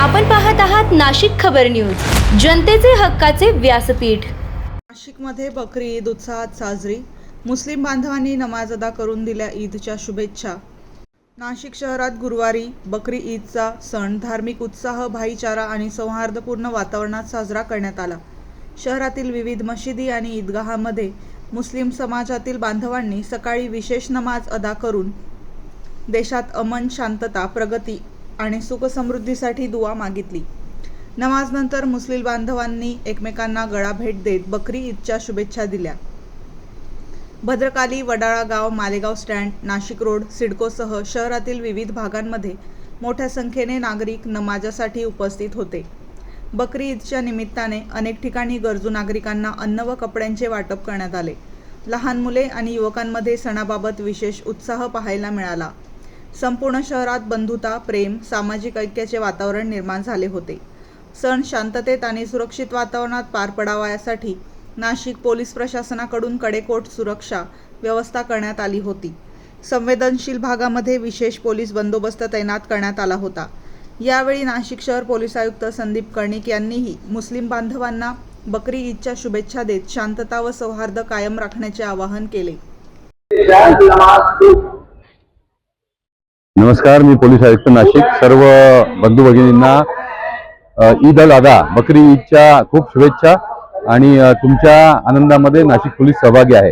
आपण पाहत आहात नाशिक खबर न्यूज, जनतेचे हक्काचे व्यासपीठ। नाशिकमध्ये बकरी ईद उत्साहात साजरी। मुस्लिम बांधवांनी नमाज अदा करून दिल्या ईदच्या शुभेच्छा। नाशिक शहरात गुरुवारी बकरी ईदचा सण धार्मिक उत्साह, भाईचारा आणि सौहार्दपूर्ण वातावरणात साजरा करण्यात आला। शहरातील विविध मशिदी आणि ईदगाहामध्ये मुस्लिम समाजातील बांधवांनी सकाळी विशेष नमाज अदा करून देशात अमन, शांतता, प्रगती आणि सुखसमृद्धीसाठी दुआ मागितली। नमाजनंतर मुस्लिम बांधवांनी एकमेकांना गळा भेट देत बकरी ईदच्या शुभेच्छा दिल्या। भद्रकाली, वडाळा गाव, मालेगाव स्टँड, नाशिक रोड, सिडकोसह शहरातील विविध भागांमध्ये मोठ्या संख्येने नागरिक नमाजासाठी उपस्थित होते। बकरी ईदच्या निमित्ताने अनेक ठिकाणी गरजू नागरिकांना अन्न व कपड्यांचे वाटप करण्यात आले। लहान मुले आणि युवकांमध्ये सणाबाबत विशेष उत्साह पाहायला मिळाला। संपूर्ण शहरात बंधुता, प्रेम, सामाजिक ऐक्याचे वातावरण निर्माण झाले होते। सण शांततेत आणि सुरक्षित वातावरणात पार पडावा यासाठी नाशिक पोलीस प्रशासनाकडून कडेकोट सुरक्षा व्यवस्था करण्यात आली होती। संवेदनशील भागामध्ये विशेष पोलीस बंदोबस्त तैनात करण्यात आला होता। यावेळी नाशिक शहर पोलीस आयुक्त संदीप कर्णिक यांनीही मुस्लिम बांधवांना बकरी ईदच्या शुभेच्छा देत शांतता व सौहार्द कायम राखण्याचे आवाहन केले। नमस्कार, मी पोलीस आयुक्त नाशिक। सर्व बंधू भगिनींना ईद अल अधा, बकरी ईदच्या खूप शुभेच्छा आणि तुमच्या आनंदामध्ये नाशिक पोलीस सहभागी आहे।